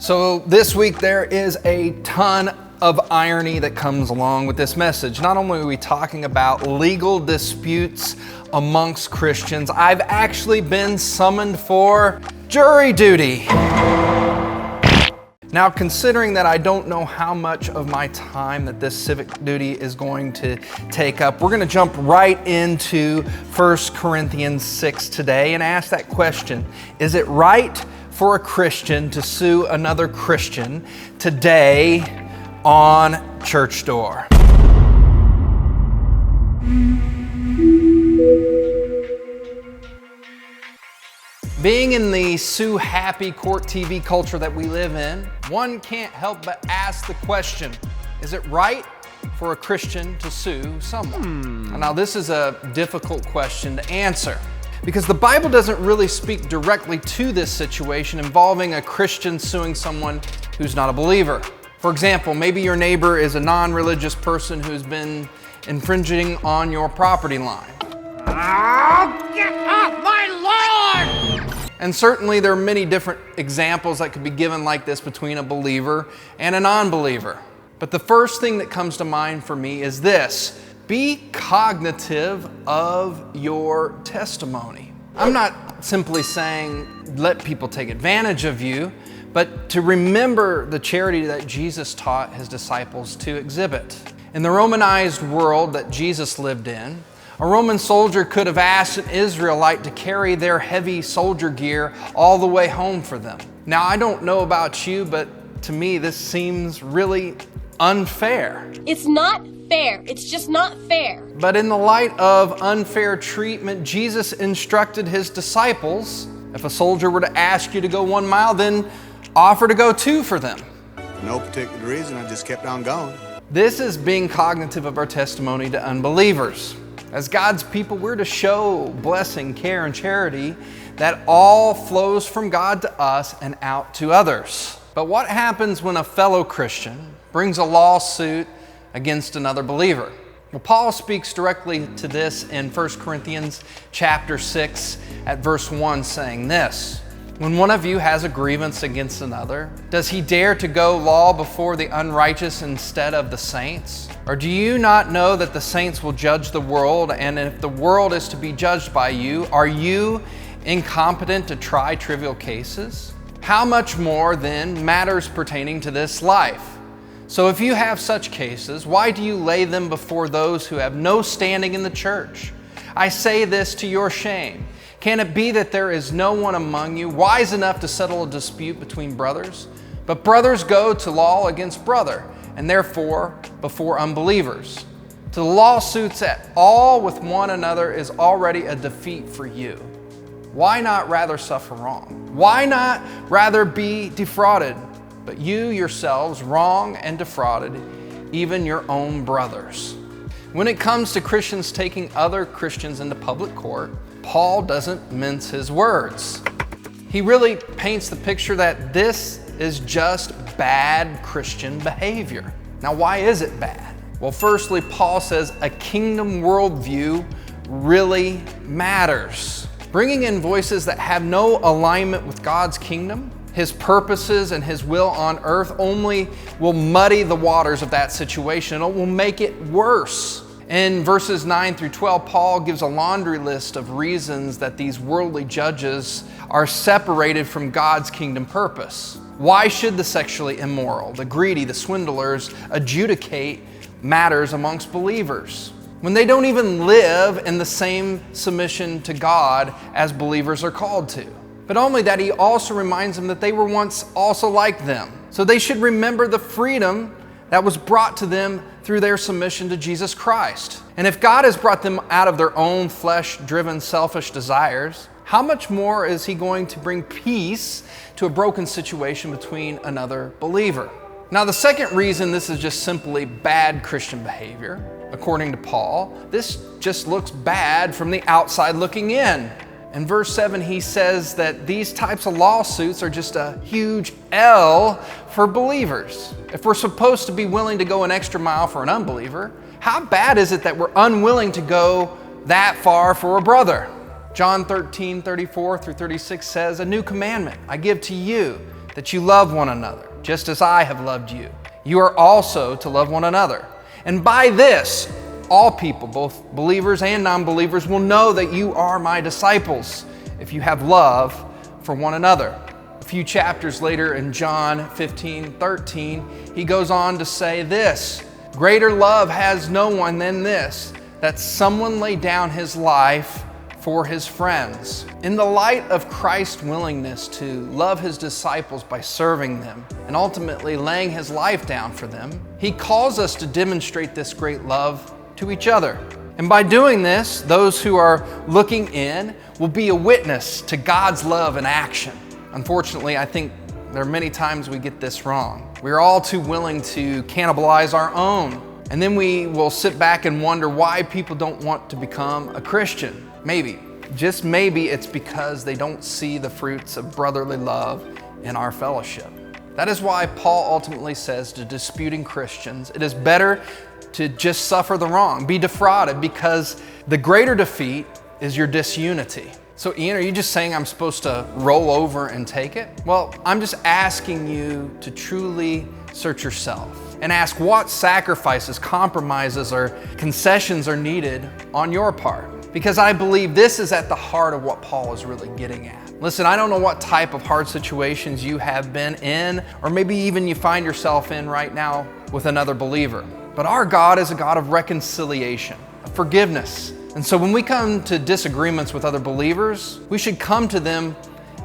So this week there is a ton of irony that comes along with this message. Not only are we talking about legal disputes amongst Christians, I've actually been summoned for jury duty. Now, considering that I don't know how much of my time that this civic duty is going to take up, we're going to jump right into 1 Corinthians 6 today and ask that question: is it right for a Christian to sue another Christian today on church door? Being in the sue-happy court TV culture that we live in, one can't help but ask the question, is it right for a Christian to sue someone? Now, this is a difficult question to answer because the Bible doesn't really speak directly to this situation involving a Christian suing someone who's not a believer. For example, maybe your neighbor is a non-religious person who's been infringing on your property line. Oh, get off my lawn! And certainly there are many different examples that could be given like this between a believer and a non-believer. But the first thing that comes to mind for me is this: be cognitive of your testimony. I'm not simply saying let people take advantage of you, but to remember the charity that Jesus taught his disciples to exhibit. In the Romanized world that Jesus lived in, a Roman soldier could have asked an Israelite to carry their heavy soldier gear all the way home for them. Now, I don't know about you, but to me this seems really unfair. It's not fair. It's just not fair. But in the light of unfair treatment, Jesus instructed his disciples, if a soldier were to ask you to go 1 mile, then offer to go 2 for them. For no particular reason, I just kept on going. This is being cognitive of our testimony to unbelievers. As God's people, we're to show blessing, care, and charity that all flows from God to us and out to others. But what happens when a fellow Christian brings a lawsuit against another believer? Well, Paul speaks directly to this in 1 Corinthians chapter 6 at verse 1, saying this: when one of you has a grievance against another, does he dare to go law before the unrighteous instead of the saints? Or do you not know that the saints will judge the world? And if the world is to be judged by you, are you incompetent to try trivial cases? How much more then matters pertaining to this life? So if you have such cases, why do you lay them before those who have no standing in the church? I say this to your shame. Can it be that there is no one among you wise enough to settle a dispute between brothers? But brothers go to law against brother, and therefore before unbelievers. To lawsuits at all with one another is already a defeat for you. Why not rather suffer wrong? Why not rather be defrauded? But you yourselves wrong and defrauded even your own brothers. When it comes to Christians taking other Christians into public court, Paul doesn't mince his words. He really paints the picture that this is just bad Christian behavior. Now, why is it bad? Well, firstly, Paul says a kingdom worldview really matters. Bringing in voices that have no alignment with God's kingdom, his purposes, and his will on earth only will muddy the waters of that situation. It will make it worse. In verses 9 through 12, Paul gives a laundry list of reasons that these worldly judges are separated from God's kingdom purpose. Why should the sexually immoral, the greedy, the swindlers adjudicate matters amongst believers when they don't even live in the same submission to God as believers are called to? But only that, he also reminds them that they were once also like them. So they should remember the freedom that was brought to them through their submission to Jesus Christ. And if God has brought them out of their own flesh-driven, selfish desires, how much more is he going to bring peace to a broken situation between another believer? Now, the second reason this is just simply bad Christian behavior, according to Paul, this just looks bad from the outside looking in. In verse 7, he says that these types of lawsuits are just a huge L for believers. If we're supposed to be willing to go an extra mile for an unbeliever, how bad is it that we're unwilling to go that far for a brother? John 13:34 through 36 says, "A new commandment I give to you, that you love one another, just as I have loved you. You are also to love one another. And by this, all people, both believers and non-believers, will know that you are my disciples if you have love for one another. A few chapters later in John 15:13, he goes on to say this, greater love has no one than this, that someone lay down his life for his friends. In the light of Christ's willingness to love his disciples by serving them and ultimately laying his life down for them, he calls us to demonstrate this great love to each other. And by doing this, those who are looking in will be a witness to God's love in action. Unfortunately, I think there are many times we get this wrong. We're all too willing to cannibalize our own. And then we will sit back and wonder why people don't want to become a Christian. Maybe, just maybe it's because they don't see the fruits of brotherly love in our fellowship. That is why Paul ultimately says to disputing Christians, it is better to just suffer the wrong, be defrauded, because the greater defeat is your disunity. So Ian, are you just saying I'm supposed to roll over and take it? Well, I'm just asking you to truly search yourself and ask what sacrifices, compromises, or concessions are needed on your part. Because I believe this is at the heart of what Paul is really getting at. Listen, I don't know what type of hard situations you have been in, or maybe even you find yourself in right now with another believer. But our God is a God of reconciliation, of forgiveness. And so when we come to disagreements with other believers, we should come to them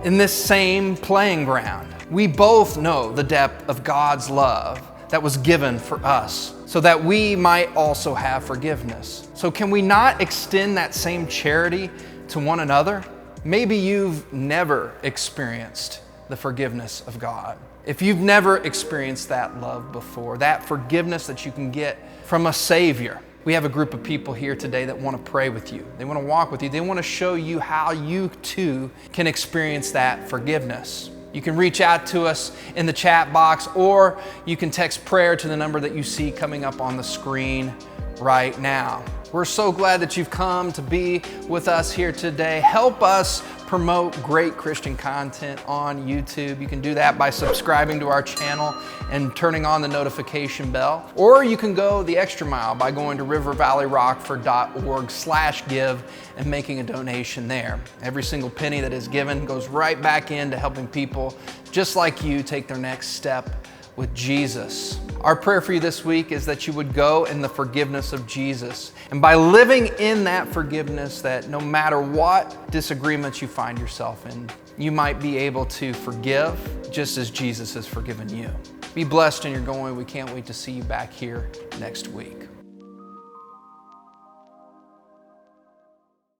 in this same playing ground. We both know the depth of God's love that was given for us so that we might also have forgiveness. So can we not extend that same charity to one another? Maybe you've never experienced the forgiveness of God. If you've never experienced that love before, that forgiveness that you can get from a Savior, we have a group of people here today that want to pray with you. They want to walk with you. They want to show you how you too can experience that forgiveness. You can reach out to us in the chat box, or you can text prayer to the number that you see coming up on the screen right now. We're so glad that you've come to be with us here today. Help us promote great Christian content on YouTube. You can do that by subscribing to our channel and turning on the notification bell. Or you can go the extra mile by going to rivervalleyrockford.org/give and making a donation there. Every single penny that is given goes right back into helping people just like you take their next step with Jesus. Our prayer for you this week is that you would go in the forgiveness of Jesus. And by living in that forgiveness, that no matter what disagreements you find yourself in, you might be able to forgive just as Jesus has forgiven you. Be blessed in your going. We can't wait to see you back here next week.